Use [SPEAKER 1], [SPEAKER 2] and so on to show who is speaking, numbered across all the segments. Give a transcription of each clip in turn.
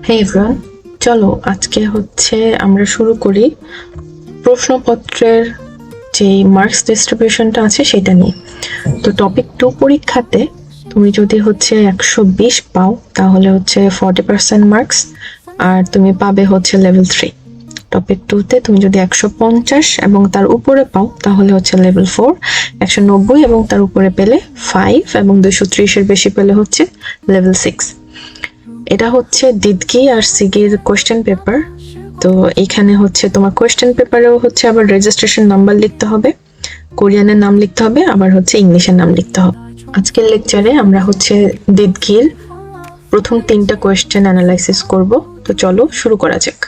[SPEAKER 1] হে everyone, চলো আজকে আমরা শুরু করি প্রশ্নপত্রের যে মার্কস ডিস্ট্রিবিউশনটা আছে সেটা নিয়ে। তো টপিক 2 পরীক্ষাতে তুমি যদি 120 পাও তাহলে 40% মার্কস, আর তুমি পাবে লেভেল 3। টপিক 2তে তুমি যদি 150 এবং তার উপরে পাও তাহলে লেভেল 4, 190 এবং তার উপরে পেলে 5 এবং 230 এর বেশি পেলে লেভেল 6। এটা দিদকি আর সিগির কোশ্চেন পেপার। তো এখানে তোমার কোশ্চেন পেপারেও আবার রেজিস্ট্রেশন নাম্বার লিখতে হবে, কোরিয়ানের নাম লিখতে হবে, আবার ইংলিশের নাম লিখতে হবে। আজকের লেকচারে আমরা দিদকির প্রথম 3টা কোশ্চেন অ্যানালাইসিস করব। তো চলো শুরু করা যাক।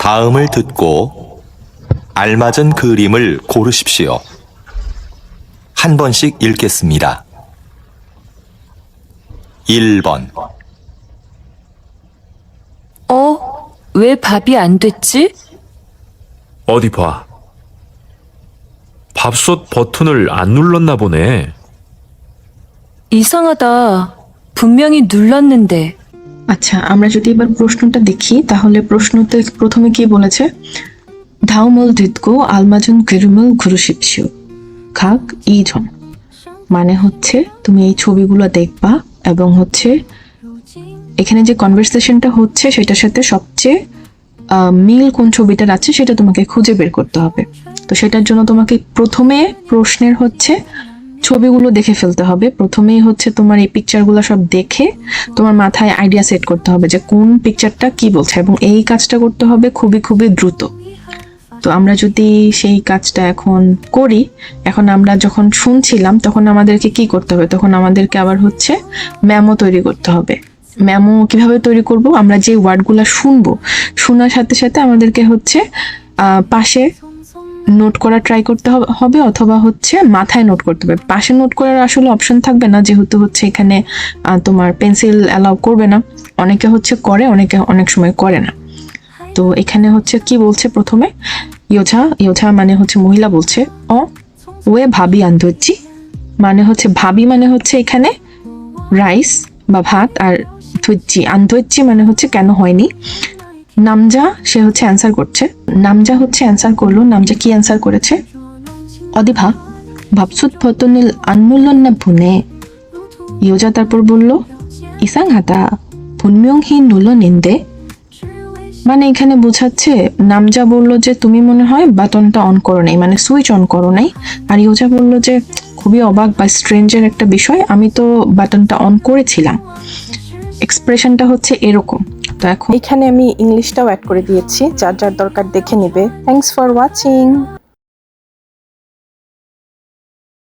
[SPEAKER 2] 다음을 듣고 알맞은 그림을 고르십시오. 한 번씩 읽겠습니다. 1번.
[SPEAKER 3] 왜 밥이 안 됐지?
[SPEAKER 4] 어디 봐. 밥솥 버튼을 안 눌렀나 보네.
[SPEAKER 3] 이상하다. 분명히 눌렀는데.
[SPEAKER 1] আচ্ছা, আমরা যদি এবার প্রশ্নটা দেখি তাহলে প্রশ্নতে প্রথমে কি বলেছে? 다음을 듣고 알맞은 그림을 고르십시오. 각 2জন, মানে তুমি এই ছবিগুলো দেখবা এবং এখানে যে কনভারসেশনটা সেটার সাথে সবচেয়ে মিল কোন ছবিটার আছে সেটা তোমাকে খুঁজে বের করতে হবে। তো সেটার জন্য তোমাকে প্রথমে প্রশ্নের ছবিগুলো দেখে ফেলতে হবে। প্রথমেই তোমার এই পিকচারগুলো সব দেখে তোমার মাথায় আইডিয়া সেট করতে হবে যে কোন পিকচারটা কি বলছে, এবং এই কাজটা করতে হবে খুবই খুবই দ্রুত। তো আমরা যদি সেই কাজটা এখন করি, এখন আমরা যখন শুনছিলাম তখন আমাদেরকে কি করতে হবে? তখন আমাদেরকে আবার মেমো তৈরি করতে হবে। মেমো কিভাবে তৈরি করব? আমরা যে ওয়ার্ডগুলো শুনবো, শোনার সাথে সাথে আমাদেরকে পাশে নোট করা ট্রাই করতে হবে, অথবা মাথায় নোট করতে হবে। পাশে নোট করার আসলে অপশন থাকবে না, যেহেতু এখানে তোমার পেন্সিল অ্যালাউ করবে না। অনেকে করে, অনেকে অনেক সময় করে না। তো এখানে কি বলছে? প্রথমে ইয়োঝা মানে মহিলা বলছে, ওয়ে ভাবি আন্ধচ্ছি, মানে ভাবি মানে এখানে রাইস বা ভাত, আর ধুচ্ছি আন্ধচ্ছি মানে কেন হয়নি। নামজা সে অ্যান্সার করছে, নামজা অ্যান্সার করলো। নামজা কি অ্যান্সার করেছে? অদিভা ভাবসুত ফতনিল আনমূল্যন্না ভুনে। ইয়োজা তারপর বলল, ইসাংহাতা ভুনমিয়ংহি নুলনিন্দে, মানে এখানে বোঝাচ্ছে নামজা বলল যে তুমি মনে হয় বাটনটা অন করো নাই, মানে সুইচ অন করো নাই। আর ইয়োজা বলল যে খুবই অবাক বা স্ট্রেঞ্জের একটা বিষয়, আমি তো বাটনটা অন করেছিলাম। এক্সপ্রেশনটা এরকম। তো এখন এখানে আমি ইংলিশটাও অ্যাড করে দিয়েছি, যার যার দরকার দেখে নিবে। Thanks for watching.